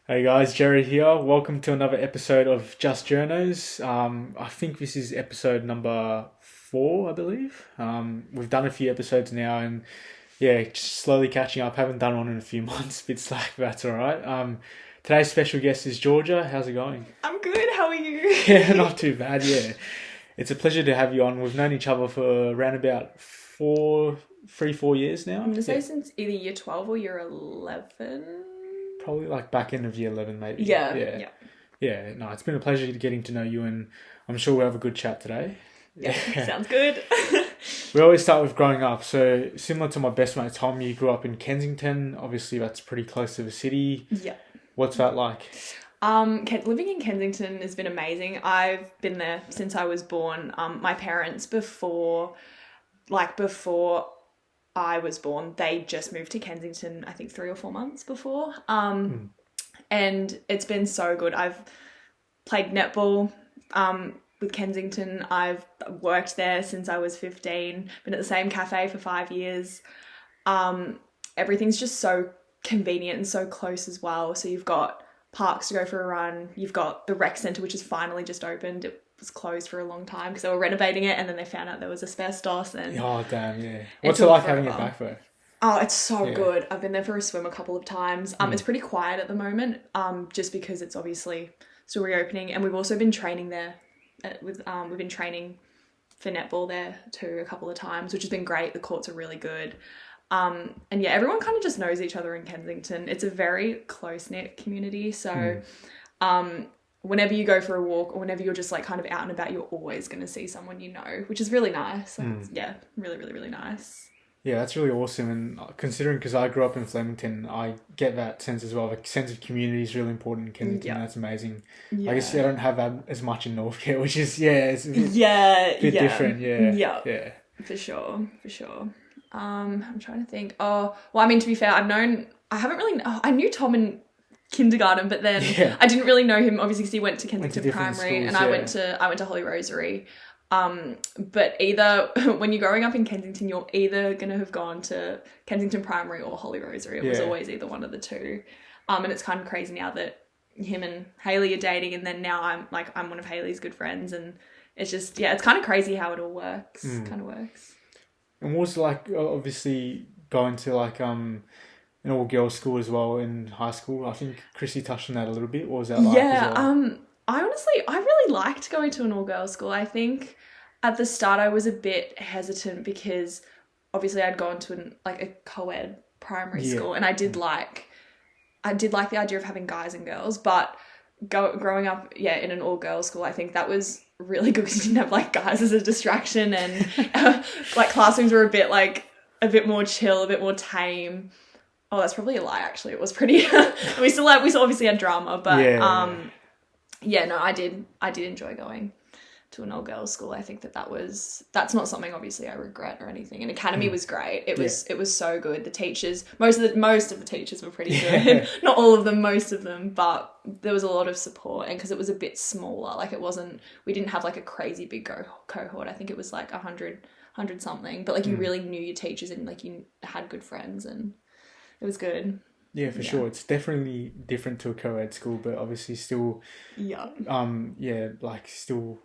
Hey guys, Jerry here. Welcome to another episode of Just Journos. I think this is episode number 4, I believe. We've done a few episodes now, and yeah, just slowly catching up. Haven't done one in a few months. Bit slack, but that's all right. Today's special guest is Georgia. How's it going? I'm good. How are you? Yeah, not too bad. Yeah, it's a pleasure to have you on. We've known each other for around about 4 years now. I'm going to say Yeah, since either year 12 or year 11. probably like back end of year 11, maybe. Yeah. Yeah, no, it's been a pleasure getting to know you, and I'm sure we'll have a good chat today. Yeah, sounds good. We always start with growing up. So, similar to my best mate Tom, you grew up in Kensington. Obviously, that's pretty close to the city. Yeah. What's that like? Living in Kensington has been amazing. I've been there since I was born. My parents, before I was born, they just moved to Kensington, I think 3 or 4 months before. And it's been so good. I've played netball with Kensington. I've worked there since I was 15, been at the same cafe for 5 years. Everything's just so convenient and so close as well. So you've got parks to go for a run. You've got the rec centre, which has finally just opened. It was closed for a long time because they were renovating it, and then they found out there was asbestos. And Oh, damn, yeah. What's it took like having it forever. back though? Oh, it's so Yeah. good. I've been there for a swim a couple of times. It's pretty quiet at the moment, just because it's obviously still reopening, and we've also been training there. We've been training for netball there too a couple of times, which has been great. The courts are really good. And yeah, everyone kind of just knows each other in Kensington. It's a very close-knit community. So whenever you go for a walk or whenever you're just like kind of out and about, you're always going to see someone you know, which is really nice. Like, yeah, really, really, really nice. Yeah, that's really awesome. And considering, because I grew up in Flemington, I get that sense as well. The sense of community is really important in Kensington. Yeah. That's amazing. Yeah. I guess I don't have that as much in Northcote, which is, it's a bit, Yeah, bit yeah. different. Yeah. Yeah. Yeah. For sure. I'm trying to think. Oh, well, I mean, to be fair, I knew Tom in kindergarten, but then Yeah. I didn't really know him, obviously, because he went to Kensington different Primary, schools, and I went to Holy Rosary. But either when you're growing up in Kensington, you're either going to have gone to Kensington Primary or Holy Rosary. It was Yeah. always either one of the two. And it's kind of crazy now that him and Hayley are dating, and then now I'm one of Hayley's good friends, and it's just, yeah, it's kind of crazy how it all works. Kind of works. And what was it like, obviously, going to like an all-girls school as well in high school? I think Chrissy touched on that a little bit. What was that like Yeah, as well? I really liked going to an all-girls school. I think at the start I was a bit hesitant because obviously I'd gone to a co-ed primary Yeah. school, and I did like the idea of having guys and girls, but growing up, in an all-girls school, I think that was really good because you didn't have like guys as a distraction, and like classrooms were a bit more chill, a bit more tame. Oh, that's probably a lie. Actually, it was pretty. we still obviously had drama, but I did enjoy going to an all-girls school. I think that's not something obviously I regret or anything. And academy was great. It was so good. The teachers, most of the teachers were pretty good. Not all of them, most of them, but there was a lot of support. And because it was a bit smaller, like we didn't have like a crazy big cohort. I think it was like 100 something, but like you really knew your teachers, and like you had good friends, and it was good. Yeah, for sure. It's definitely different to a co-ed school, but obviously still, still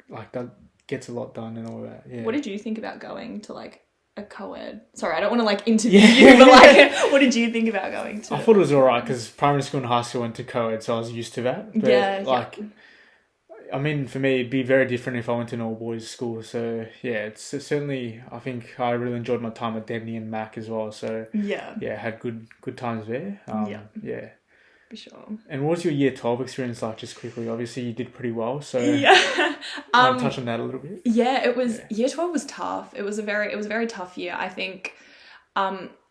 like that gets a lot done and all that. Yeah. What did you think about going to like a co-ed? Sorry, I don't want to like interview you, but like, what did you think about going to? I thought it was alright because primary school and high school went to co-ed, so I was used to that. But I mean, for me, it'd be very different if I went to an all-boys school. So, yeah, it's certainly, I think I really enjoyed my time at Debney and Mac as well. So, had good times there. Yeah. For sure. And what was your year 12 experience like, just quickly? Obviously, you did pretty well, so touch on that a little bit. Yeah, it was, year 12 was tough. It was a very tough year. I think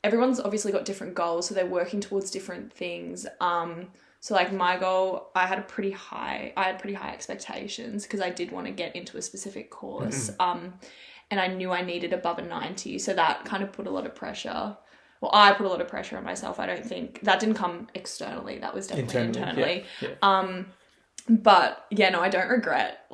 everyone's obviously got different goals, so they're working towards different things. So like my goal, I had pretty high expectations because I did want to get into a specific course. And I knew I needed above a 90. So that kind of put a lot of pressure. Well, I put a lot of pressure on myself. I don't think that didn't come externally. That was definitely internally. Yeah. But yeah, no, I don't regret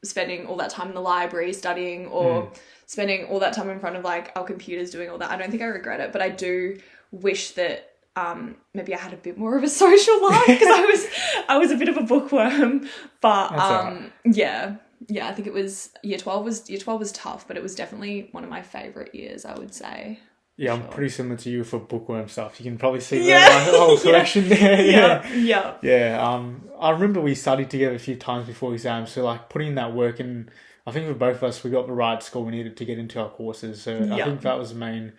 spending all that time in the library studying, or spending all that time in front of like our computers doing all that. I don't think I regret it, but I do wish that maybe I had a bit more of a social life because I was a bit of a bookworm. But yeah, I think it was year 12 was tough, but it was definitely one of my favourite years, I would say. Yeah, I'm pretty similar to you for bookworm stuff. You can probably see the whole collection there. Yeah. I remember we studied together a few times before exams, so like putting in that work, and I think for both of us, we got the right score we needed to get into our courses. So I think that was the main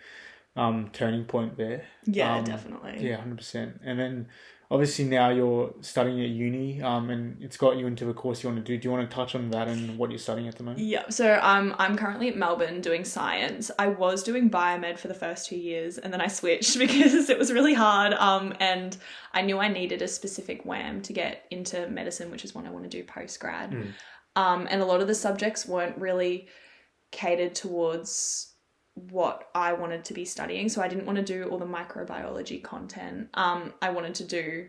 turning point there. Yeah, definitely. Yeah, 100%. And then obviously now you're studying at uni, and it's got you into the course you want to do. Do you want to touch on that and what you're studying at the moment? Yeah, so I'm currently at Melbourne doing science. I was doing biomed for the first 2 years, and then I switched because it was really hard, and I knew I needed a specific WAM to get into medicine, which is what I want to do post-grad. And a lot of the subjects weren't really catered towards what I wanted to be studying. So I didn't want to do all the microbiology content. I wanted to do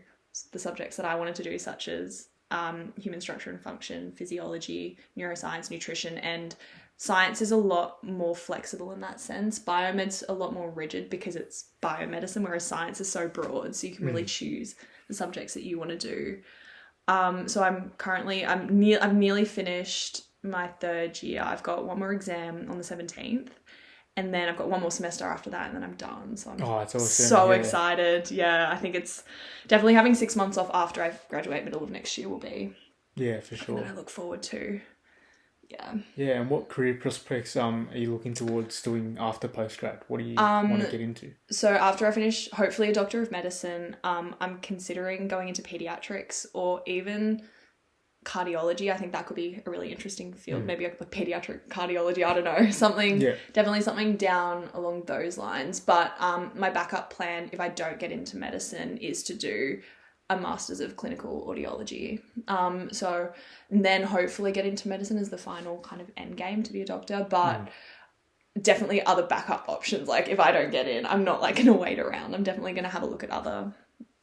the subjects that I wanted to do, such as human structure and function, physiology, neuroscience, nutrition, and science is a lot more flexible in that sense. Biomed's a lot more rigid because it's biomedicine, whereas science is so broad, so you can really choose the subjects that you want to do. So I've nearly finished my third year. I've got one more exam on the 17th. And then I've got one more semester after that, and then I'm done. So I'm it's awesome. So excited. Yeah, I think it's definitely having 6 months off after I graduate middle of next year will be. Yeah, for sure. That I look forward to. Yeah. Yeah, and what career prospects are you looking towards doing after postgrad? What do you want to get into? So after I finish, hopefully a Doctor of Medicine, I'm considering going into pediatrics or even cardiology. I think that could be a really interesting field. Maybe a pediatric cardiology, I don't know, definitely something down along those lines. But my backup plan, if I don't get into medicine, is to do a master's of clinical audiology. So and then hopefully get into medicine as the final kind of end game to be a doctor. But definitely other backup options. Like if I don't get in, I'm not like going to wait around. I'm definitely going to have a look at other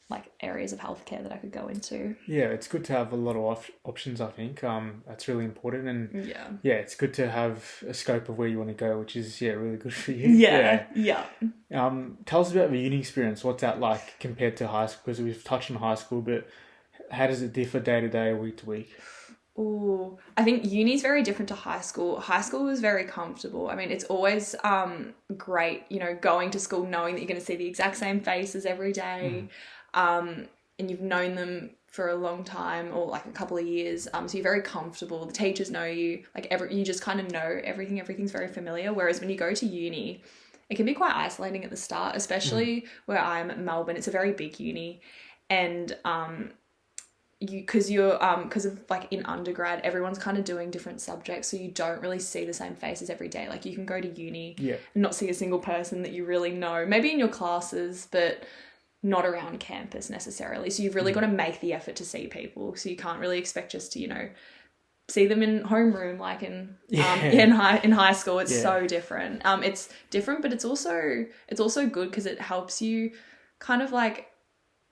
like areas of healthcare that I could go into. Yeah, it's good to have a lot of options, I think. That's really important, and it's good to have a scope of where you want to go, which is really good for you. Tell us about the uni experience. What's that like compared to high school? Because we've touched on high school, but how does it differ day to day, week to week? Oh, I think uni is very different to high school. High school was very comfortable. I mean, it's always great, going to school knowing that you're going to see the exact same faces every day. And you've known them for a long time or like a couple of years. So you're very comfortable. The teachers know you, you just kind of know everything. Everything's very familiar. Whereas when you go to uni, it can be quite isolating at the start, especially where I'm at Melbourne. It's a very big uni, and because of like in undergrad, everyone's kind of doing different subjects, so you don't really see the same faces every day. Like you can go to uni and not see a single person that you really know, maybe in your classes, but not around campus necessarily. So you've really got to make the effort to see people. So you can't really expect just to, see them in homeroom like in high school. It's so different. It's different, but it's also good because it helps you kind of like,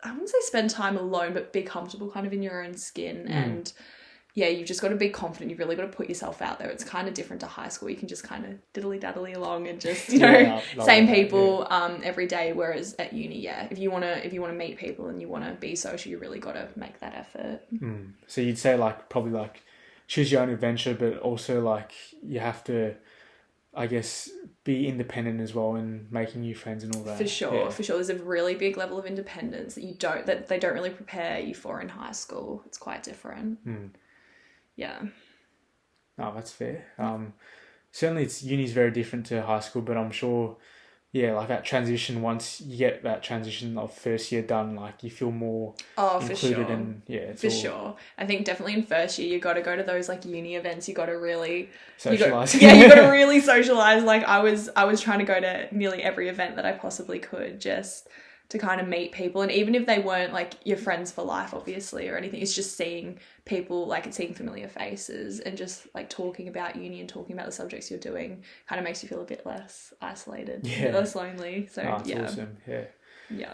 I wouldn't say spend time alone, but be comfortable kind of in your own skin. And you've just got to be confident. You've really got to put yourself out there. It's kind of different to high school. You can just kind of diddly-daddly along and just, same people every day. Whereas at uni, if you want to meet people and you want to be social, you really got to make that effort. So you'd say probably choose your own adventure, but also you have to, I guess, be independent as well and making new friends and all that. For sure. There's a really big level of independence that they don't really prepare you for in high school. It's quite different. Yeah. Oh, that's fair. Certainly uni's very different to high school, but I'm sure, that transition, once you get that transition of first year done, you feel more included. For sure. I think definitely in first year, you got to go to those uni events. You got to really socialize. You got to really socialize. I was trying to go to nearly every event that I possibly could just to kind of meet people. And even if they weren't your friends for life, obviously, or anything, it's just seeing people, seeing familiar faces and just talking about uni and talking about the subjects you're doing kind of makes you feel a bit less isolated, a bit less lonely. So that's awesome. Yeah.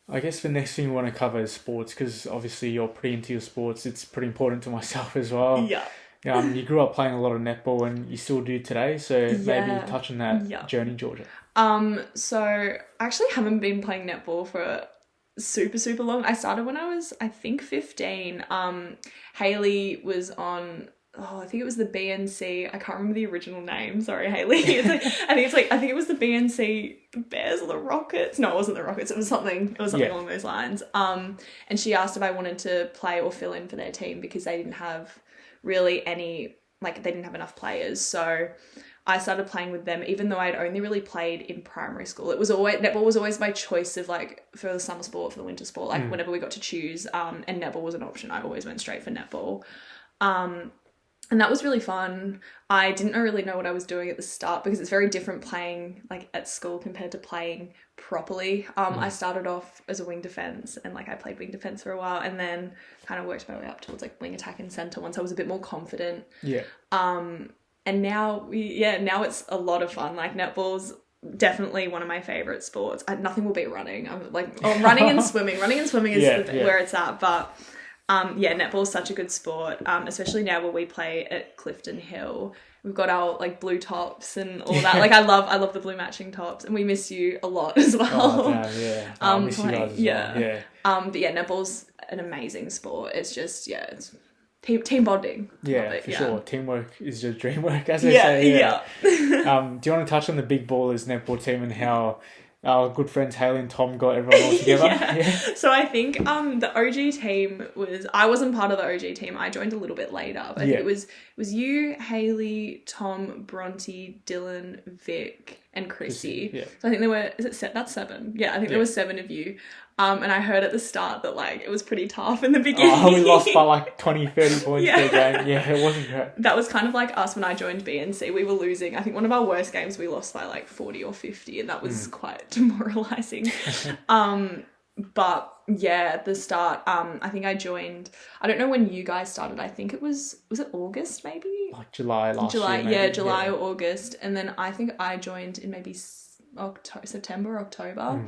I guess the next thing we want to cover is sports, because obviously you're pretty into your sports. It's pretty important to myself as well. Yeah. You grew up playing a lot of netball and you still do today, so maybe touch on that journey, Georgia. So I actually haven't been playing netball for super long. I started when I was, I think, 15. Haley was on, I think it was the BNC. I can't remember the original name. Sorry, Haley. I think it was the BNC Bears or the Rockets. No, it wasn't the Rockets. It was something along those lines. And she asked if I wanted to play or fill in for their team because they didn't have really any, they didn't have enough players. So I started playing with them, even though I'd only really played in primary school. Netball was always my choice of for the summer sport, for the winter sport, whenever we got to choose, and netball was an option. I always went straight for netball. And that was really fun. I didn't really know what I was doing at the start because it's very different playing at school compared to playing properly. I started off as a wing defense and I played wing defense for a while and then kind of worked my way up towards wing attack and center once I was a bit more confident. Yeah. And now it's a lot of fun. Netball's definitely one of my favorite sports. Nothing will beat running. I'm running and swimming. Running and swimming is where it's at. But netball's such a good sport, especially now where we play at Clifton Hill. We've got our blue tops and all that. I love the blue matching tops, and we miss you a lot as well. Oh, damn, yeah. I miss you guys as well. Yeah. But netball's an amazing sport. It's just it's team bonding. Yeah, for sure. Teamwork is just dream work, as they say. Yeah. Do you want to touch on the Big Ballers netball team and how our good friends Haley and Tom got everyone all together? Yeah. So I think the OG team I wasn't part of the OG team. I joined a little bit later. But I think it was you, Haley, Tom, Bronte, Dylan, Vic, and Chrissy. Yeah. So I think there were, that's 7? Yeah, I think there were 7 of you. And I heard at the start that it was pretty tough in the beginning. Oh, we lost by 20, 30 points per game. Yeah, it wasn't great. That was kind of us when I joined BNC. We were losing. I think one of our worst games we lost by 40 or 50, and that was quite demoralizing. But yeah, at the start, I think I joined, I don't know when you guys started. I think it was it August maybe? July last year. Maybe. Yeah, July or August. And then I think I joined in maybe September, October.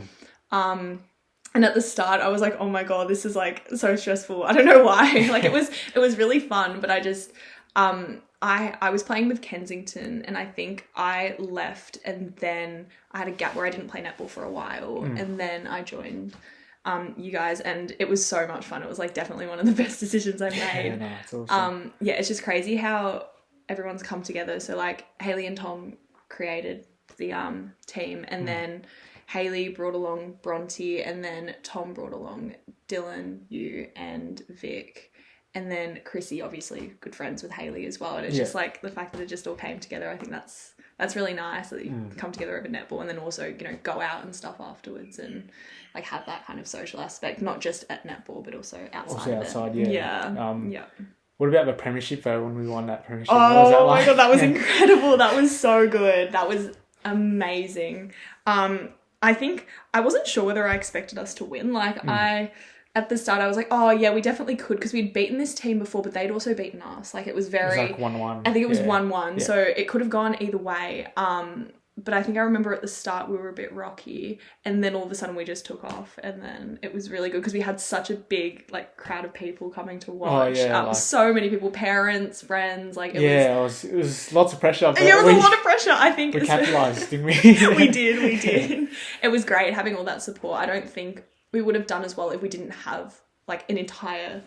And at the start, I was oh my God, this is so stressful. I don't know why. It was really fun, but I just, I was playing with Kensington and I think I left and then I had a gap where I didn't play netball for a while. And then I joined you guys and it was so much fun. It was definitely one of the best decisions I've made. Yeah, no, it's awesome. It's just crazy how everyone's come together. So Haley and Tom created the team and then Haley brought along Bronte and then Tom brought along Dylan, you and Vic. And then Chrissy, obviously good friends with Haley as well. And it's just the fact that it just all came together. I think that's really nice that you come together over netball and then also, go out and stuff afterwards and have that kind of social aspect, not just at netball, but also outside. Yeah. What about the premiership though, when we won that premiership? Oh my God, that was incredible. That was so good. That was amazing. I think I wasn't sure whether I expected us to win. At the start, I was oh yeah, we definitely could because we'd beaten this team before, but they'd also beaten us. It was very... It was 1-1. I think it was 1-1, so it could have gone either way. But I think I remember at the start we were a bit rocky and then all of a sudden we just took off and then it was really good because we had such a big crowd of people coming to watch. So many people, parents, friends, it was lots of pressure. But it was a lot of pressure, I think. We capitalised, didn't we? We did. It was great having all that support. I don't think we would have done as well if we didn't have an entire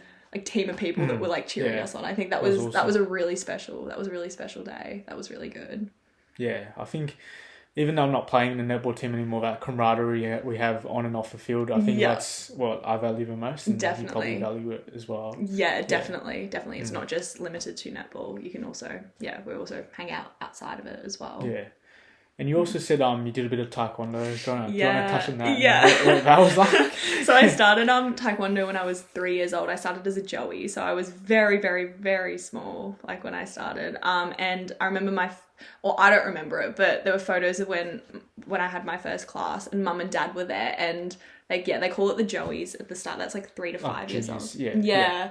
team of people that were cheering us on. I think that was awesome. a really special day. That was really good. Yeah, I think even though I'm not playing in the netball team anymore, that camaraderie we have on and off the field, I think that's what I value the most. And definitely. You probably value it as well. Yeah, definitely. It's not just limited to netball. You can also, we also hang out outside of it as well. Yeah. And you also said you did a bit of taekwondo. Do you want to touch on that? Yeah. What that was like? So I started taekwondo when I was 3 years old. I started as a joey, so I was very, very, very small when I started. And I remember I don't remember it, but there were photos of when I had my first class and mum and dad were there and they call it the joeys at the start. That's 3 to 5 years old. Yeah.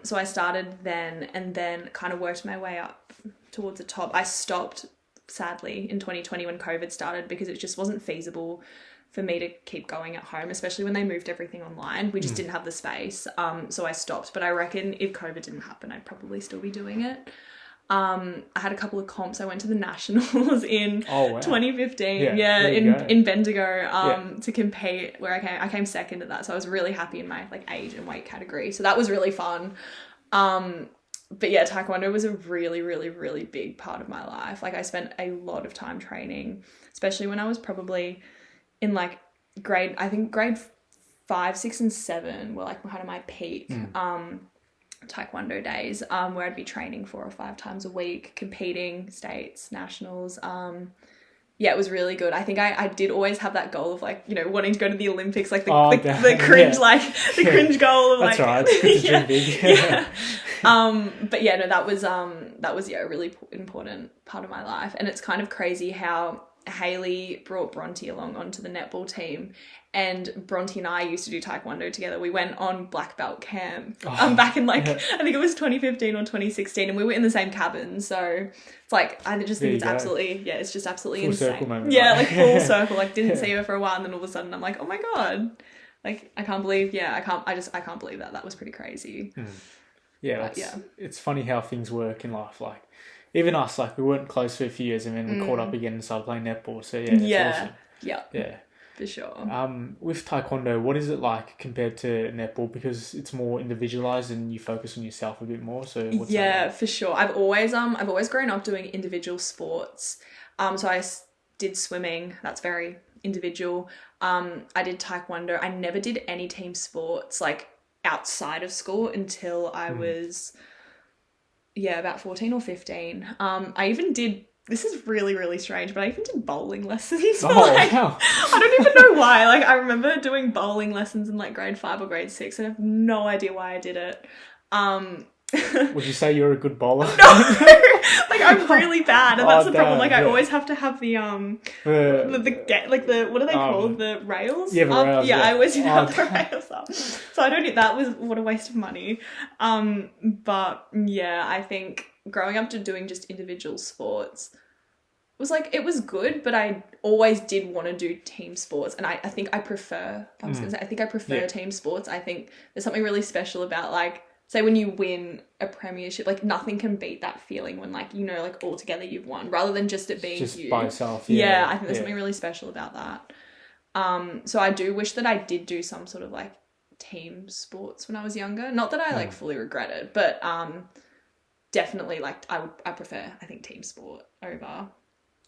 So I started then and then kind of worked my way up towards the top. I stopped sadly in 2020 when COVID started because it just wasn't feasible for me to keep going at home, especially when they moved everything online. We just didn't have the space. So I stopped, but I reckon if COVID didn't happen, I'd probably still be doing it. I had a couple of comps. I went to the nationals in Oh, wow. 2015. Yeah, there you go. in Bendigo to compete. Where I came second at that, so I was really happy in my like age and weight category. So that was really fun. But yeah, Taekwondo was a really, really, really big part of my life. Like I spent a lot of time training, especially when I was probably in like grade 5, 6, and 7 were like kind of my peak Taekwondo days, where I'd be training 4 or 5 times a week, competing states, nationals. Yeah, it was really good. I think I did always have that goal of like, you know, wanting to go to the Olympics, like the cringe, like the cringe goal of That's like, right. It's good to dream big. yeah. But yeah, no, that was a really important part of my life. And it's kind of crazy how Hayley brought Bronte along onto the netball team, and Bronte and I used to do Taekwondo together. We went on black belt camp back in like, I think it was 2015 or 2016, and we were in the same cabin. So it's like, I just think it's absolutely, it's just absolutely full insane. Circle moment, yeah, right? like full circle. Like didn't see her for a while, and then all of a sudden I'm like, oh my God. Like I can't believe, I can't believe that. That was pretty crazy. Yeah, it's funny how things work in life. Like even us, like we weren't close for a few years, and then we caught up again and started playing netball. So yeah, it's awesome. Yeah, for sure. With Taekwondo, what is it like compared to netball? Because it's more individualized and you focus on yourself a bit more. So what's that like? For sure. I've always grown up doing individual sports. So I did swimming. That's very individual. I did Taekwondo. I never did any team sports like outside of school until I was about 14 or 15. I even did, this is really, really strange, but I even did bowling lessons. Wow. I don't even know why. Like I remember doing bowling lessons in like grade 5 or grade 6, and I have no idea why I did it. Would you say you're a good bowler? No, like I'm really bad, and that's the problem. Like I always have to have the what are they called? The rails. Yeah, the rails. I always have the rails up. So I don't. That was what a waste of money. But yeah, I think growing up to doing just individual sports was like, it was good, but I always did want to do team sports, and I think I prefer. I think I prefer team sports. I think there's something really special about like, say when you win a premiership, like nothing can beat that feeling when like, you know, like all together you've won, rather than just it being just you. by yourself. Yeah, I think there's something really special about that. So I do wish that I did do some sort of like team sports when I was younger. Not that I like fully regret it, but definitely like I prefer, I think, team sport over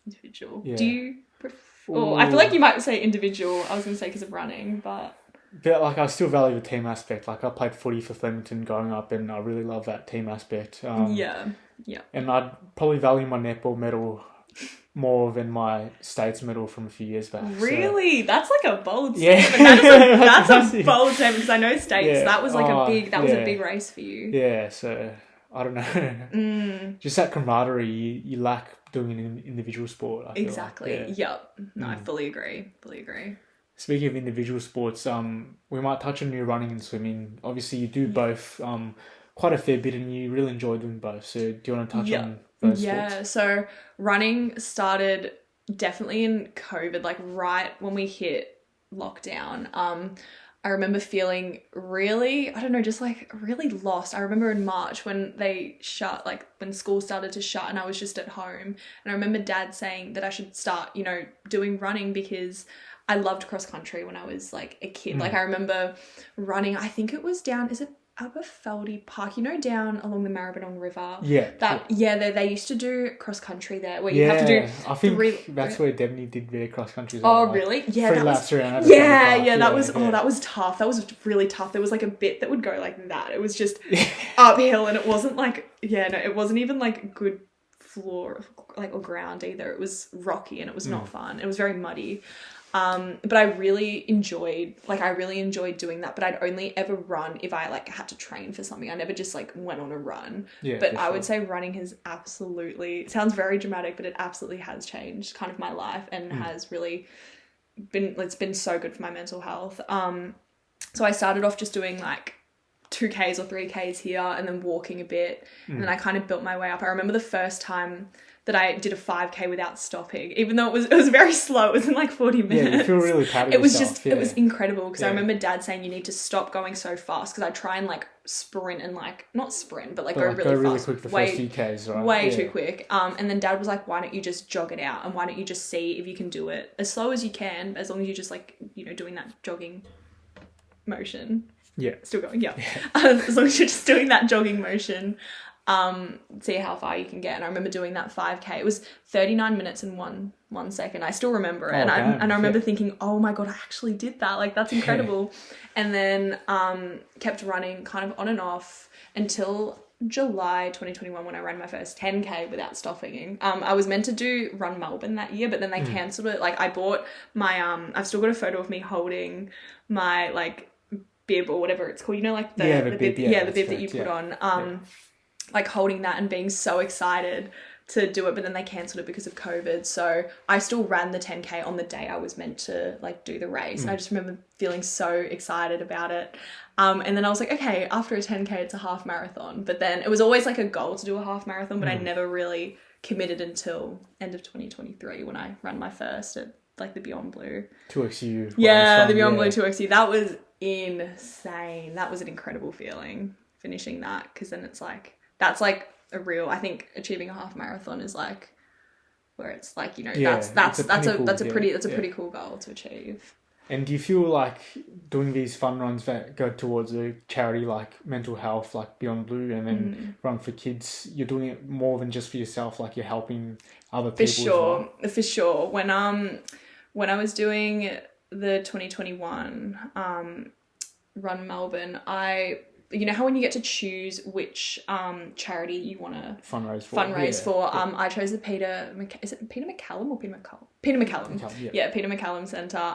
individual. Yeah. Do you prefer? Or I feel like you might say individual. I was going to say because of running, but like I still value the team aspect. Like I played footy for Flemington growing up, and I really love that team aspect. And I'd probably value my netball medal more than my states medal from a few years back. Really? So. That's like a bold statement. That's a bold statement, because I know states, that was like was a big race for you. Yeah, so I don't know. Just that camaraderie you lack doing an individual sport. I feel like. Yep. No, I fully agree. Speaking of individual sports, we might touch on your running and swimming. Obviously, you do both quite a fair bit, and you really enjoy them both. So do you want to touch on those sports? Yeah, so running started definitely in COVID, like right when we hit lockdown. I remember feeling really, I don't know, just like really lost. I remember in March when they shut, like when school started to shut and I was just at home. And I remember Dad saying that I should start, you know, doing running, because I loved cross country when I was like a kid. Like I remember running, I think it was down, is it Aberfeldy Park, you know, down along the Maribyrnong River? They used to do cross country there, where you have to do I think that's where Debney did their cross country. Oh, really? Yeah, 3 laps around. That was tough. That was really tough. There was like a bit that would go like that. It was just uphill, and it wasn't like it wasn't even like good floor like or ground either. It was rocky, and it was not fun. It was very muddy. But I really enjoyed doing that, but I'd only ever run if I like had to train for something. I never just like went on a run. But I would say running has absolutely, it sounds very dramatic, but it absolutely has changed kind of my life, and has really it's been so good for my mental health. So I started off just doing like 2Ks or 3Ks here and then walking a bit. And then I kind of built my way up. I remember the first time that I did a 5K without stopping, even though it was very slow. It was in like 40 minutes. Yeah, you feel really proud of It was yourself. just, it was incredible because I Yeah. remember Dad saying you need to stop going so fast because I try and like sprint and like, not sprint, but like go really fast. Quick the first few Ks, right? Way too quick. And then Dad was like, why don't you just jog it out and why don't you just see if you can do it as slow as you can, as long as you just like, you know, doing that jogging motion. Yeah. Still going, yeah. As long as you're just doing that jogging motion, see how far you can get. And I remember doing that 5K. It was 39 minutes and one second. I still remember it. I remember thinking, oh my God, I actually did that. Like, that's incredible. And then kept running kind of on and off until July 2021 when I ran my first 10K without stopping. I was meant to run Melbourne that year, but then they cancelled it. Like, I bought my, I've still got a photo of me holding my, like, bib or whatever it's called. You know, like the bib, the bib that you put on. Like holding that and being so excited to do it, but then they cancelled it because of COVID. So I still ran the 10K on the day I was meant to like do the race. And I just remember feeling so excited about it. And then I was like, okay, after a 10K, it's a half marathon. But then it was always like a goal to do a half marathon, but I never really committed until end of 2023 when I ran my first at like the Beyond Blue. 2XU. Yeah, the Beyond Blue 2XU. That was insane. That was an incredible feeling finishing that, because then it's like, that's like a real, I think achieving a half marathon is like where it's like, you know, that's a pretty cool goal to achieve. And do you feel like doing these fun runs that go towards a charity like mental health, like Beyond Blue, and then Run for Kids, you're doing it more than just for yourself, like you're helping other people? For sure. When I was doing the 2021 Run Melbourne, you know how when you get to choose which charity you want to fundraise for? I chose the Peter McCallum or Peter McCallum? Peter McCallum. Peter McCallum Centre.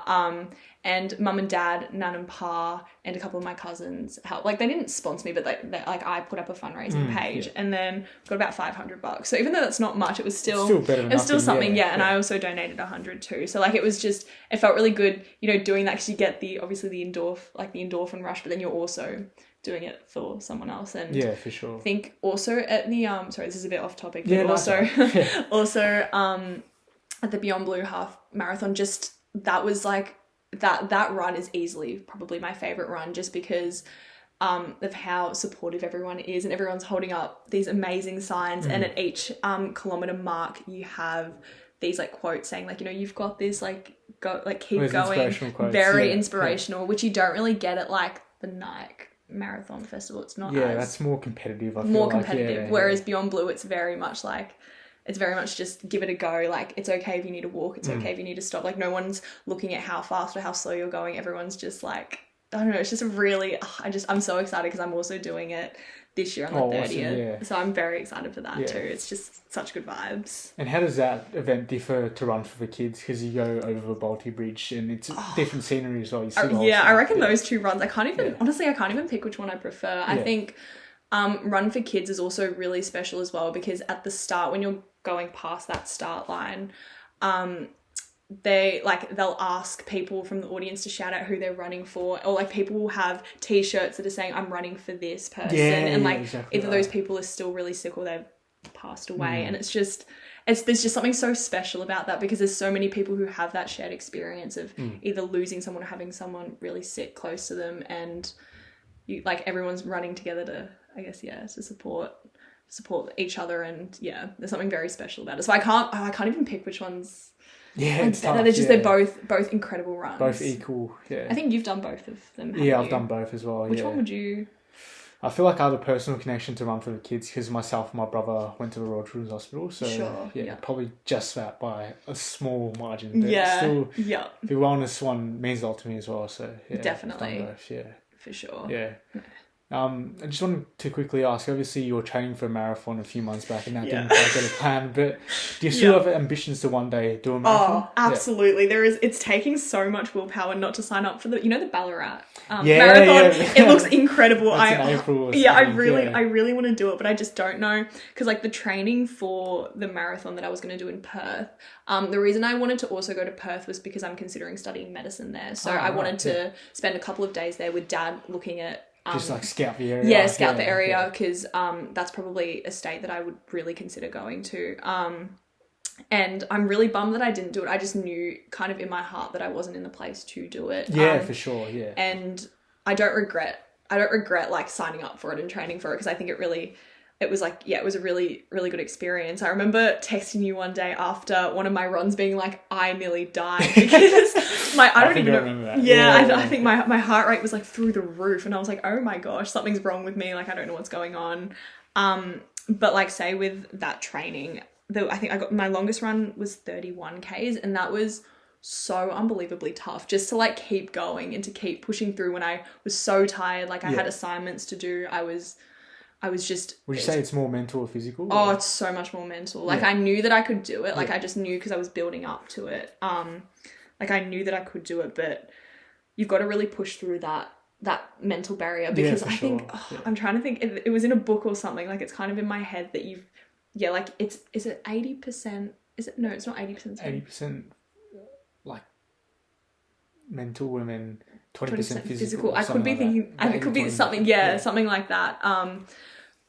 And Mum and Dad, Nan and Pa, and a couple of my cousins helped. Like, they didn't sponsor me, but they like I put up a fundraising page, and then got about $500. So even though that's not much, it was still better than it was still nothing, something. And I also donated 100 too. So like it was just, it felt really good, you know, doing that, because you get the endorphin rush, but then you're also doing it for someone else. And yeah, for sure. I think also at the sorry, this is a bit off topic, but yeah, also at the Beyond Blue half marathon, just that was like that run is easily probably my favorite run, just because of how supportive everyone is, and everyone's holding up these amazing signs, and at each kilometer mark you have these like quotes saying like, you know, you've got this, like, go, like, keep going. Very inspirational, which you don't really get at like the Nike Marathon Festival. It's not that's more competitive. Whereas Beyond Blue, it's very much just give it a go. Like, it's okay if you need to walk, it's okay if you need to stop. Like, no one's looking at how fast or how slow you're going. Everyone's just like, I don't know, it's just really, I'm so excited because I'm also doing it this year on the 30th. Awesome, yeah. So I'm very excited for that too. It's just such good vibes. And how does that event differ to Run for the Kids? Because you go over the Balti Bridge and it's different scenery as well. You see I reckon those two runs, honestly, I can't even pick which one I prefer. I think Run for Kids is also really special as well, because at the start, when you're going past that start line, they'll ask people from the audience to shout out who they're running for, or like people will have t-shirts that are saying I'm running for this person, and like exactly either those people are still really sick or they've passed away, and there's just something so special about that, because there's so many people who have that shared experience of either losing someone or having someone really sick close to them, and you, like, everyone's running together to, I guess, to support each other, and there's something very special about it. So I can't even pick which ones. Yeah, it's tough. They're both incredible runs. Both equal, I think you've done both of them, I've done both as well. Which one would you... I feel like I have a personal connection to Run for the Kids because myself and my brother went to the Royal Children's Hospital. So, probably just that by a small margin. But still, the wellness one means a lot to me as well. So, definitely. Both, for sure. Yeah. I just wanted to quickly ask, obviously you were training for a marathon a few months back and that didn't quite get a plan, but do you still have ambitions to one day do a marathon? Oh, absolutely. It's taking so much willpower not to sign up for the Ballarat marathon. It looks incredible. That's in April I really want to do it, but I just don't know, because like the training for the marathon that I was going to do in Perth, the reason I wanted to also go to Perth was because I'm considering studying medicine there. So I wanted to spend a couple of days there with Dad looking at Just like scout the area. Yeah, scout the area, because that's probably a state that I would really consider going to. And I'm really bummed that I didn't do it. I just knew kind of in my heart that I wasn't in the place to do it. Yeah, for sure. Yeah. And I don't regret like signing up for it and training for it, because I think it was like, yeah, it was a really, really good experience. I remember texting you one day after one of my runs being like, I nearly died because I don't even know. Remember that. Yeah, I think my heart rate was like through the roof, and I was like, oh my gosh, something's wrong with me. Like, I don't know what's going on. But like, say with that training, I think I got my longest run was 31 Ks, and that was so unbelievably tough just to like keep going and to keep pushing through when I was so tired. Like, I had assignments to do. I was just... Would you say it's more mental or physical? Oh, it's so much more mental. Like, I knew that I could do it. Like, I just knew because I was building up to it. Like, I knew that I could do it, but you've got to really push through that mental barrier, because I think... I'm trying to think. It was in a book or something. Like, it's kind of in my head that you've... Yeah, like, is it 80%? Is it... No, it's not 80%. 80% like mental and then 20% physical. I could be thinking... it could be something... Yeah, something like that.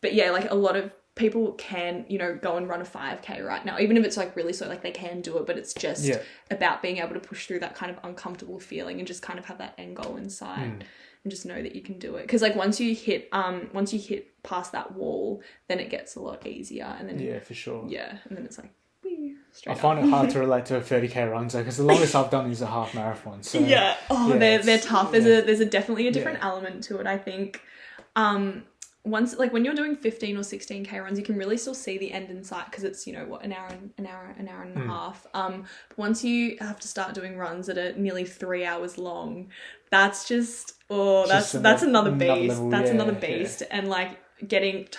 But yeah, like, a lot of people can, go and run a 5K right now, even if it's like really slow, like they can do it, but it's just about being able to push through that kind of uncomfortable feeling and just kind of have that end goal in sight and just know that you can do it. Because like once you hit past that wall, then it gets a lot easier, and then for sure. Yeah, and then it's like I find it hard to relate to a 30K run, so because the longest I've done is a half marathon. So they're tough. There's definitely a different element to it, I think. Once, like when you're doing 15 or 16K runs, you can really still see the end in sight, because it's, an hour and a half. But once you have to start doing runs that are nearly 3 hours long, that's just, that's another beast. That's another beast. And like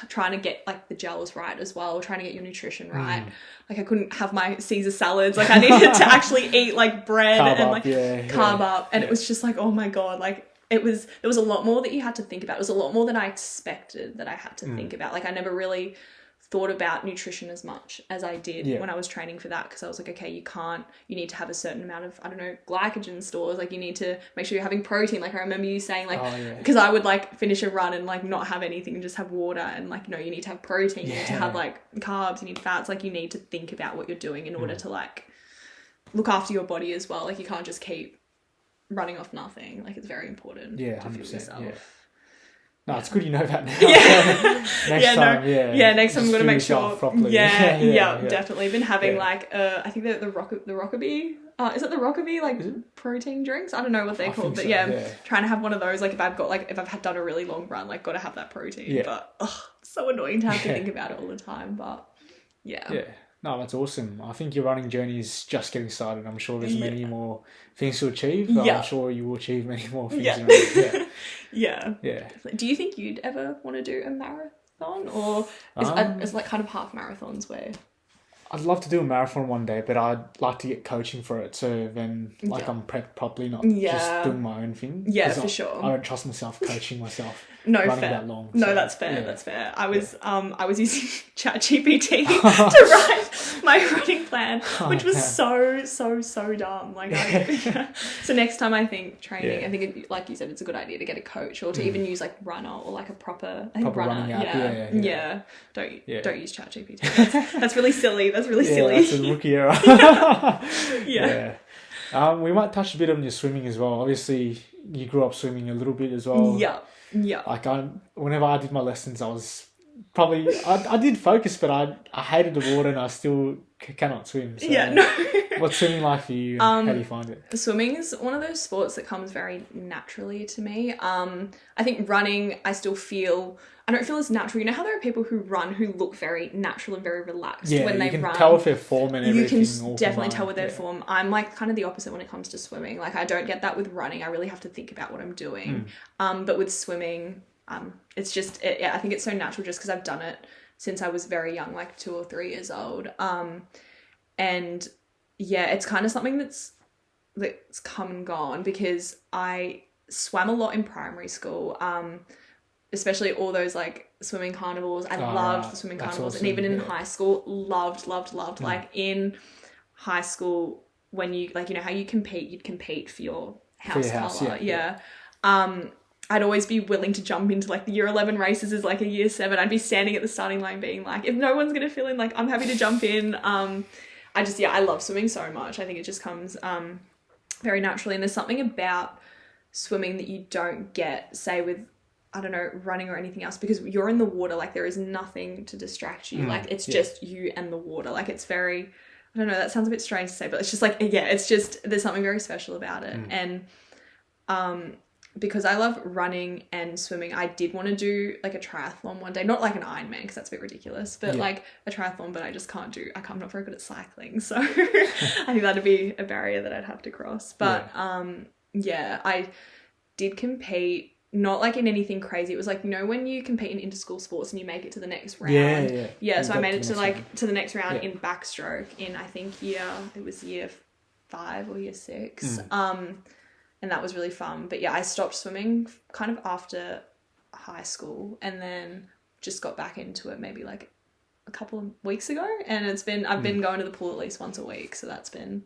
trying to get like the gels right as well, trying to get your nutrition right. Like, I couldn't have my Caesar salads. Like, I needed to actually eat like bread carb up. And it was just like, oh my God, like, there was a lot more that you had to think about. It was a lot more than I expected that I had to think about. Like, I never really thought about nutrition as much as I did when I was training for that, because I was like, okay, you need to have a certain amount of, glycogen stores. Like, you need to make sure you're having protein. Like, I remember you saying like, because I would like finish a run and like not have anything and just have water, and like, no, you need to have protein, you need to have like carbs, you need fats. Like, you need to think about what you're doing in order to like look after your body as well. Like, you can't just keep running off nothing. Like, it's very important to fuel yourself. No, it's good you know that now. Next time I'm gonna make sure properly. Definitely been having like I think the Rockaby is it the Rockaby like protein drinks? I don't know what they're called, but trying to have one of those. Like, if I've done a really long run, like, got to have that protein. But it's so annoying to have to think about it all the time. But no, that's awesome. I think your running journey is just getting started. I'm sure there's many more things to achieve. But I'm sure you will achieve many more things. Yeah. Do you think you'd ever want to do a marathon, or is like kind of half marathons where? I'd love to do a marathon one day, but I'd like to get coaching for it, so then I'm prepped properly, not just doing my own thing. Yeah, for sure. I don't trust myself coaching myself. Running that long. No, that's fair. That's fair. I was using ChatGPT to write my running plan, which was so dumb. Like, so next time I think training, I think like you said, it's a good idea to get a coach, or to even use like Runner, or like a proper runner. Running app. Don't use ChatGPT. That's really silly. That's really silly. That's a rookie error. We might touch a bit on your swimming as well. Obviously, you grew up swimming a little bit as well. Yeah. Like, whenever I did my lessons, I was probably... I did focus, but I hated the water, and I still cannot swim. So what's swimming like for you, and how do you find it? Swimming is one of those sports that comes very naturally to me. I think running, I don't feel as natural. You know how there are people who run who look very natural and very relaxed when they run? You can tell with their form and everything. You can definitely tell with their form. I'm like kind of the opposite when it comes to swimming. Like, I don't get that with running. I really have to think about what I'm doing. But with swimming, it's just, I think it's so natural just because I've done it since I was very young, like 2 or 3 years old. And it's kind of something that's come and gone, because I swam a lot in primary school. Especially all those like swimming carnivals. I loved the swimming carnivals. Awesome. And even in high school, loved. Like, in high school, when you, like, you know how you'd compete for your house colour. I'd always be willing to jump into like the year 11 races as like a year 7. I'd be standing at the starting line being like, if no one's going to fill in, like I'm happy to jump in. I love swimming so much. I think it just comes very naturally. And there's something about swimming that you don't get, say, with, I don't know, running or anything else, because you're in the water. Like there is nothing to distract you. Like it's just you and the water. Like it's very, I don't know, that sounds a bit strange to say, but it's just like, yeah, it's just, there's something very special about it. And because I love running and swimming, I did want to do like a triathlon one day, not like an Ironman because that's a bit ridiculous, but like a triathlon, but I just can't do, I'm not very good at cycling. So I think that'd be a barrier that I'd have to cross. But I did compete, not like in anything crazy. It was like, you know, when you compete in inter-school sports and you make it to the next round. So I made it to the next round in backstroke in, I think it was year 5 or year 6. And that was really fun. But yeah, I stopped swimming kind of after high school and then just got back into it maybe like a couple of weeks ago. And I've been going to the pool at least once a week. So that's been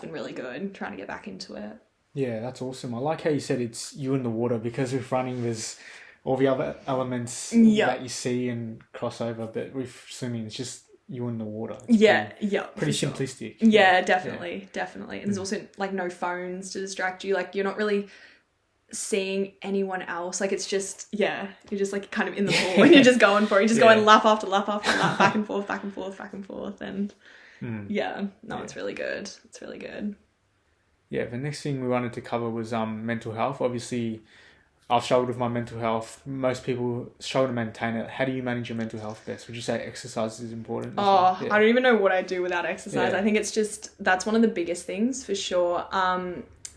really good, trying to get back into it. Yeah, that's awesome. I like how you said it's you in the water, because with running there's all the other elements that you see and cross over, but with swimming it's just you in the water. It's pretty simplistic. Yeah, definitely. And there's also like no phones to distract you. Like you're not really seeing anyone else. Like it's just, you're just like kind of in the pool and you're just going for it. You're just going lap after lap after lap, back and forth. And it's really good. It's really good. Yeah, the next thing we wanted to cover was mental health. Obviously, I've struggled with my mental health. Most people struggle to maintain it. How do you manage your mental health best? Would you say exercise is important? I don't even know what I do without exercise. I think it's just, that's one of the biggest things for sure.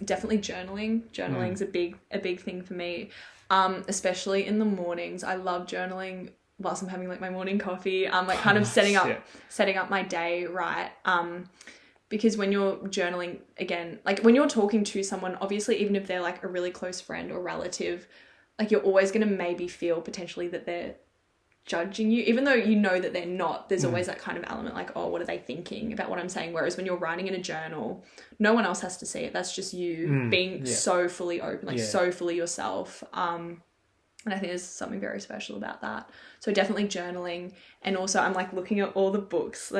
Definitely journaling. Journaling's a big thing for me, especially in the mornings. I love journaling whilst I'm having like my morning coffee. Like kind of setting up my day right. Because when you're journaling, again, like when you're talking to someone, obviously, even if they're like a really close friend or relative, like you're always going to maybe feel potentially that they're judging you, even though you know that they're not. There's always that kind of element like, oh, what are they thinking about what I'm saying? Whereas when you're writing in a journal, no one else has to see it. That's just you being so fully open, like so fully yourself. And I think there's something very special about that. So definitely journaling. And also I'm like looking at all the books,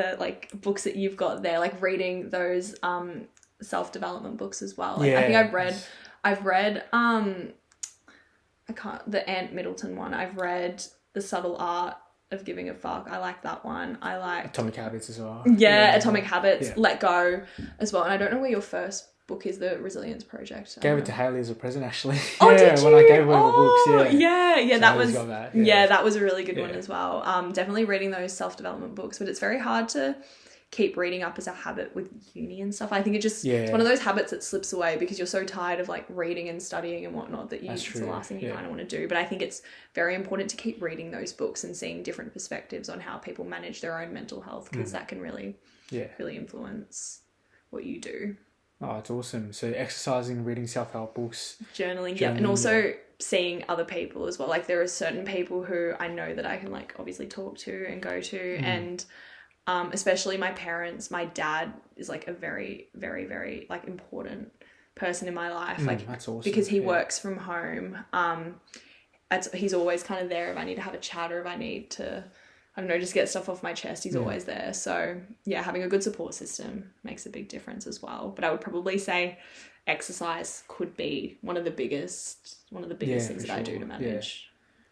books that you've got there, like reading those self-development books as well. Like I think I've read the Ant Middleton one. I've read The Subtle Art of Giving a Fuck. I like that one. I like Atomic Habits as well. Atomic Habits, Let Go as well. And I don't know where your first book is, The Resilience Project. Gave it to Hayley as a present, actually. Did you? When I gave her the books, so that was that was a really good one as well. Definitely reading those self-development books, but it's very hard to keep reading up as a habit with uni and stuff. I think it's one of those habits that slips away because you're so tired of like reading and studying and whatnot that it's the last thing you kind of want to do. But I think it's very important to keep reading those books and seeing different perspectives on how people manage their own mental health, because that can really influence what you do. Oh, it's awesome. So exercising, reading self-help books. Journaling, and also seeing other people as well. Like there are certain people who I know that I can like obviously talk to and go to, and especially my parents. My dad is like a very, very, very like important person in my life. Like that's awesome. Because he works from home. He's always kind of there if I need to have a chat or if I need to, I don't know, just get stuff off my chest. He's always there. So having a good support system makes a big difference as well. But I would probably say exercise could be one of the biggest things that I do to manage.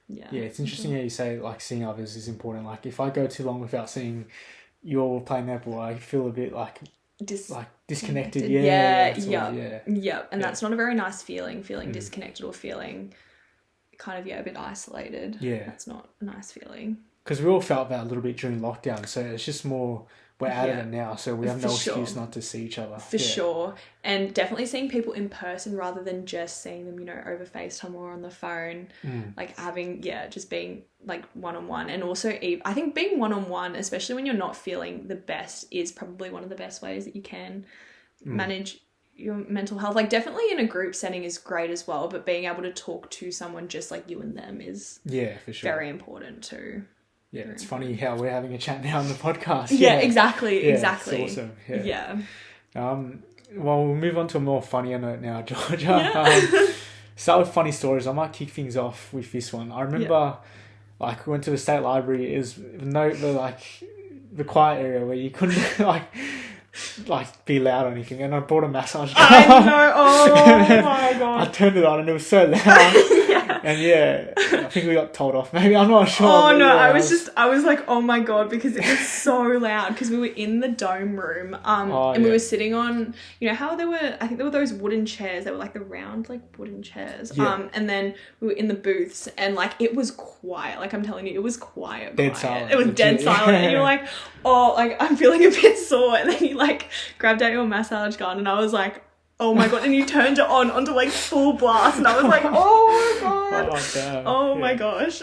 Yeah, it's interesting how you say like seeing others is important. Like if I go too long without seeing you all playing netball, I feel a bit like disconnected. And that's not a very nice feeling disconnected or feeling kind of a bit isolated. That's not a nice feeling. Because we all felt that a little bit during lockdown, so it's just more, we're out of it now, so we have no excuse not to see each other. For sure. And definitely seeing people in person rather than just seeing them, over FaceTime or on the phone. Like having, just being like one-on-one. And also, I think being one-on-one, especially when you're not feeling the best, is probably one of the best ways that you can manage your mental health. Like definitely in a group setting is great as well, but being able to talk to someone just like you and them is for sure very important too. Yeah, it's funny how we're having a chat now on the podcast. Exactly. It's awesome. Well, we'll move on to a more funnier note now, Georgia. start with funny stories. I might kick things off with this one. I remember, like, we went to the state library. It was the quiet area where you couldn't like be loud or anything. And I bought a massage gun. I know. Oh my god. I turned it on and it was so loud. And I think we got told off. Maybe, I'm not sure. Oh no, I was like, oh my god, because it was so loud. Because we were in the dome room, and we were sitting on, how I think there were those wooden chairs. They were like the round, like wooden chairs. Yeah. And then we were in the booths, and like it was quiet. Like I'm telling you, it was quiet. Dead silent. It was dead silent, and you're like, oh, like I'm feeling a bit sore, and then you like grabbed out your massage gun, and I was like, oh my god, and you turned it onto like full blast, and I was like, oh my god. Oh my gosh.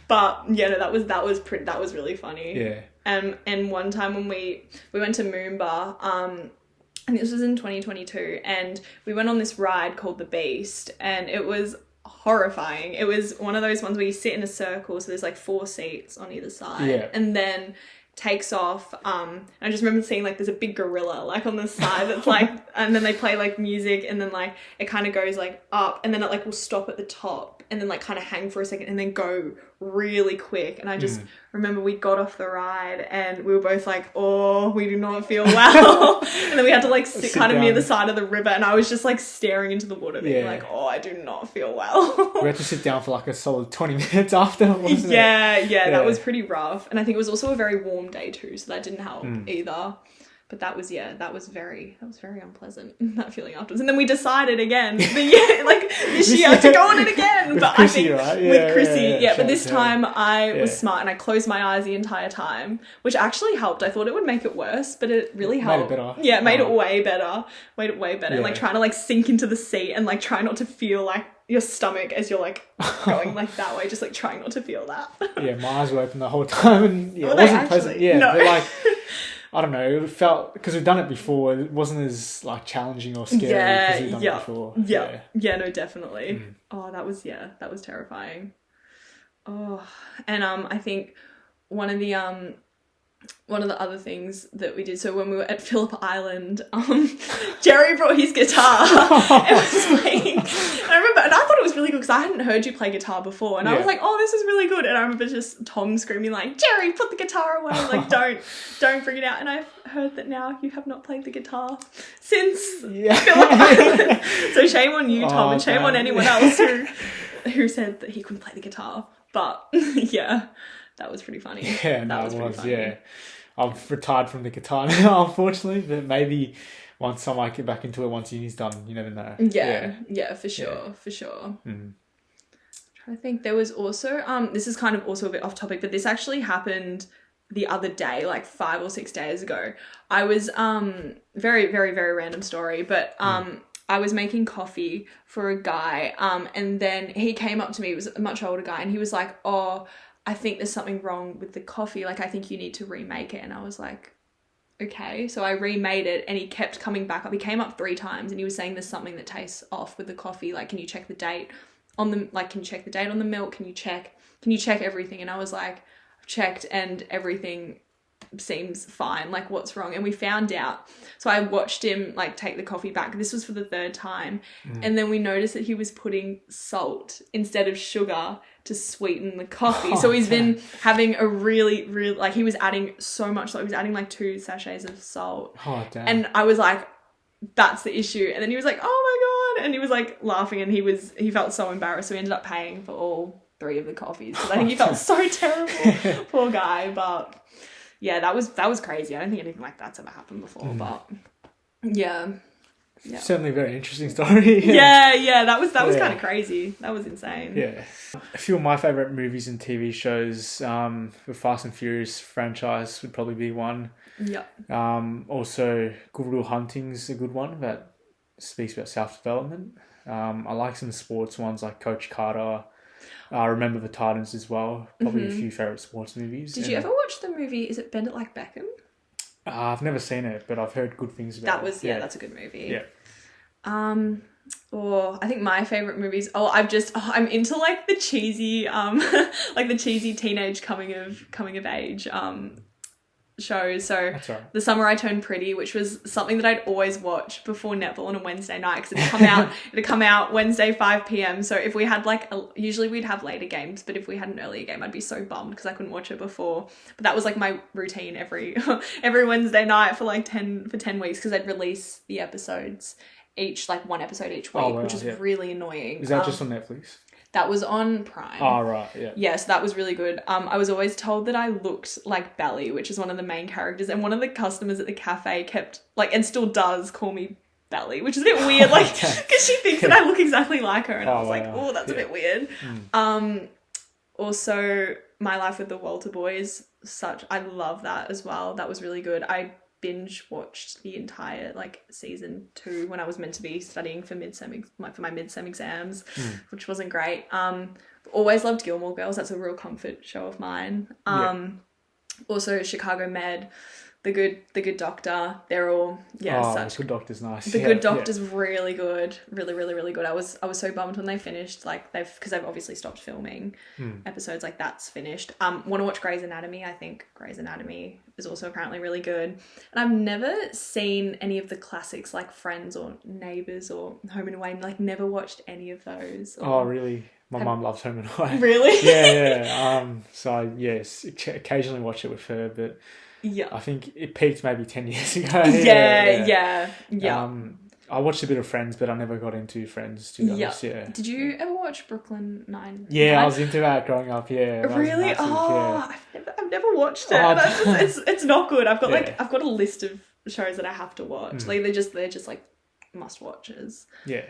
But no, that was really funny. Yeah. And one time when we went to Moomba, and this was in 2022, and we went on this ride called The Beast, and it was horrifying. It was one of those ones where you sit in a circle, so there's like 4 seats on either side, and then takes off. I just remember seeing like there's a big gorilla like on the side that's like, and then they play like music, and then like it kind of goes like up, and then it like will stop at the top, and then like kind of hang for a second, and then go really quick. And I just remember we got off the ride, and we were both like, oh, we do not feel well. And then we had to like sit kind of near the side of the river, and I was just like staring into the water, being like, oh, I do not feel well. We had to sit down for like a solid 20 minutes after, wasn't it? Yeah, that was pretty rough. And I think it was also a very warm day too, so that didn't help either. But that was very unpleasant, that feeling afterwards. And then we decided again, this year to go on it again. With but Chrissy, I think right? with Chrissy, but this Sure. time I was smart, and I closed my eyes the entire time, which actually helped. I thought it would make it worse, but it really helped. Made it better. Yeah, it made it way better. Made it way better. Yeah. Like trying to like sink into the seat and like try not to feel like your stomach as you're like going like that way, just like trying not to feel that. Yeah, my eyes were open the whole time, and it Were wasn't they pleasant. actually? Yeah, No. but like, I don't know, it felt, because we've done it before, it wasn't as like challenging or scary because we've done it before. Yeah, no, definitely. Oh, that was terrifying. Oh, and I think one of the other things that we did, so when we were at Phillip Island, Jerry brought his guitar and was playing. I remember, and I thought it was really good because I hadn't heard you play guitar before, and I was like, oh, this is really good. And I remember just Tom screaming like, Jerry, put the guitar away, like don't bring it out. And I've heard that now you have not played the guitar since Phillip Island. So shame on you, Tom, and shame on anyone else who said that he couldn't play the guitar. But yeah, that was pretty funny. Yeah, no, it was, yeah. I've retired from the guitar now, unfortunately, but maybe once I might get back into it once uni's done, you never know. Yeah, for sure. Trying to think, there was also, this is kind of also a bit off topic, but this actually happened the other day, like 5 or 6 days ago. I was, very, very, very random story, but I was making coffee for a guy, and then he came up to me, he was a much older guy, and he was like, oh, I think there's something wrong with the coffee, like I think you need to remake it. And I was like, okay. So I remade it, and he kept coming back up. He came up 3 times, and he was saying there's something that tastes off with the coffee, like can you check the date on the milk, can you check everything? And I was like, I've checked and everything seems fine, like what's wrong? And we found out, so I watched him like take the coffee back. This was for the 3rd time, and then we noticed that he was putting salt instead of sugar to sweeten the coffee. So he's been having a really like, he was adding so much salt. He was adding like 2 sachets of salt. Oh damn. And I was like, that's the issue. And then he was like, oh my god, and he was like laughing, and he felt so embarrassed, so we ended up paying for all 3 of the coffees because I think he felt so terrible. Poor guy. But yeah, that was crazy. I don't think anything like that's ever happened before, but yeah. Certainly a very interesting story. Yeah, that was kind of crazy. That was insane. Yeah. A few of my favourite movies and TV shows, the Fast and Furious franchise would probably be one. Yep. Also, Good Will Hunting's a good one that speaks about self-development. I like some sports ones like Coach Carter. I Remember the Titans as well. Probably a few favourite sports movies. Did you ever watch the movie, is it Bend It Like Beckham? I've never seen it, but I've heard good things about it. That's a good movie. Yeah. Or I think my favourite movies, I'm into like the cheesy, like the cheesy teenage coming of age, shows. So That's right. The Summer I Turned Pretty, which was something that I'd always watch before netball on a Wednesday night, because it'd come out Wednesday 5 p.m. So if we had like usually we'd have later games, but if we had an earlier game, I'd be so bummed because I couldn't watch it before. But that was like my routine every Wednesday night for like 10 weeks, because I'd release the episodes each, like one episode each week, which was really annoying. Is that just on Netflix? That was on Prime. Oh, right, yeah. Yeah, so that was really good. I was always told that I looked like Bally, which is one of the main characters, and one of the customers at the cafe kept, like, and still does call me Bally, which is a bit weird, like, because she thinks that I look exactly like her, and I was like, oh, that's a bit weird. Also, My Life with the Walter Boys, I love that as well. That was really good. I binge watched the entire like season 2 when I was meant to be studying for my midsem exams, which wasn't great. Always loved Gilmore Girls. That's a real comfort show of mine. Also Chicago Med, The Good Doctor. They're all The Good Doctor's nice. The Good Doctor's really good, really good. I was so bummed when they finished, like because they've obviously stopped filming episodes, like that's finished. Want to watch Grey's Anatomy. I think Grey's Anatomy is also apparently really good. And I've never seen any of the classics like Friends or Neighbours or Home and Away. Like never watched any of those. Oh really? My mum loves Home and Away. Really? Yeah. So yes, occasionally watch it with her, but yeah, I think it peaked maybe 10 years ago. Yeah. I watched a bit of Friends, but I never got into Friends, to be honest. Yeah. Did you ever watch Brooklyn Nine? Yeah, I was into that growing up. Yeah. Really? Massive, I've never watched it. It's not good. I've got a list of shows that I have to watch. Like they're just like must watches. Yeah.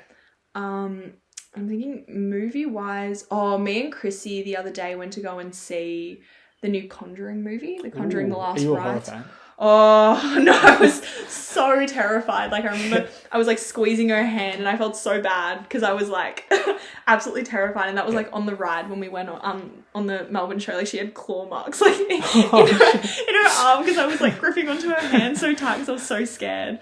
I'm thinking movie wise. Oh, me and Chrissy the other day went to go and see the new Conjuring movie, The Conjuring: The Last Rite. Are you a horror Rite. fan? Oh no, I was so terrified. Like I remember I was like squeezing her hand and I felt so bad because I was like absolutely terrified, and that was like on the ride when we went on the Melbourne show. Like she had claw marks like in her arm because I was like gripping onto her hand so tight because I was so scared.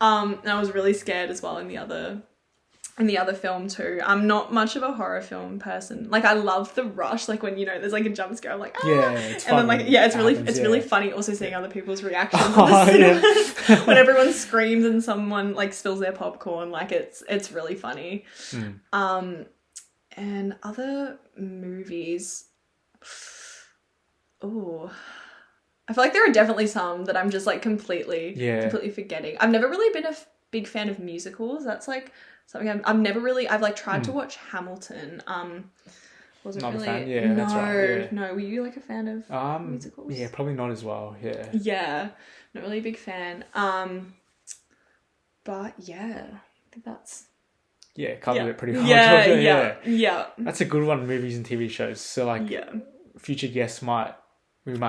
And I was really scared as well in the other film too. I'm not much of a horror film person. Like I love the rush, like when there's like a jump scare, I'm like it's and then like it's really funny also seeing other people's reactions in the cinemas when everyone screams and someone like spills their popcorn. Like it's really funny. And other movies, I feel like there are definitely some that I'm just like completely forgetting. I've never really been a big fan of musicals. That's like something I've like tried to watch Hamilton. Wasn't not really a fan. Yeah, that's right. Yeah. No, were you like a fan of musicals? Yeah, probably not as well. Yeah. Yeah, not really a big fan. But yeah, I think that's covered it pretty much. Yeah. That's a good one. Movies and TV shows. So like, future guests might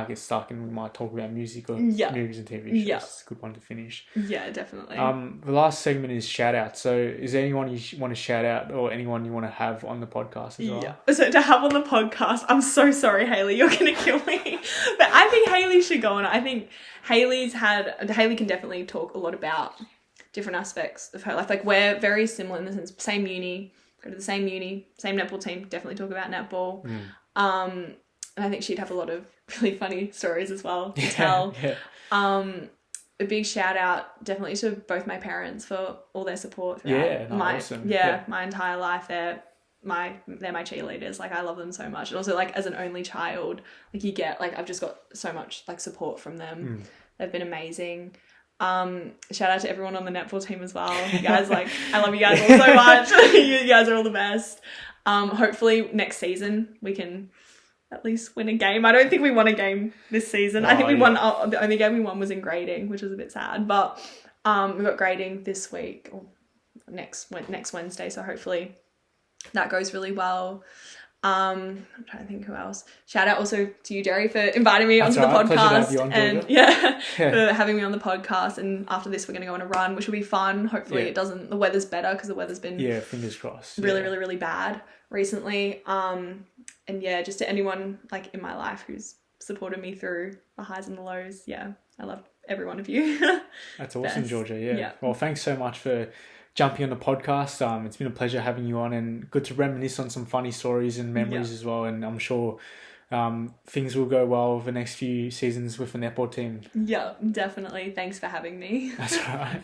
get stuck and we might talk about music or movies and TV shows. Yeah. It's a good one to finish. Yeah, definitely. The last segment is shout out. So is there anyone you want to shout out or anyone you want to have on the podcast as well? Yeah. So to have on the podcast, I'm so sorry, Hayley, you're going to kill me. But I think Hayley should go on. I think Hayley can definitely talk a lot about different aspects of her life. Like we're very similar in the sense, same uni, go to the same uni, same netball team, definitely talk about netball. And I think she'd have a lot of really funny stories as well to tell. A big shout out definitely to both my parents for all their support throughout my entire life. They're my cheerleaders. Like I love them so much. And also like as an only child, like you get like I've just got so much like support from them. They've been amazing. Shout out to everyone on the netball team as well. You guys, like I love you guys all so much. You guys are all the best. Hopefully next season we can at least win a game. I don't think we won a game this season. I think we won. The only game we won was in grading, which was a bit sad. But we got grading this week or next Wednesday. So hopefully that goes really well. I'm trying to think who else. Shout out also to you, Jerry, for inviting me onto the podcast for having me on the podcast. And after this, we're going to go on a run, which will be fun. Hopefully the weather's better because the weather's been fingers crossed. Really bad recently. And just to anyone like in my life who's supported me through the highs and the lows. Yeah, I love every one of you. That's awesome, Georgia. Yeah. Well, thanks so much for jumping on the podcast. It's been a pleasure having you on and good to reminisce on some funny stories and memories as well. And I'm sure things will go well over the next few seasons with the netball team. Yeah, definitely. Thanks for having me. That's all right.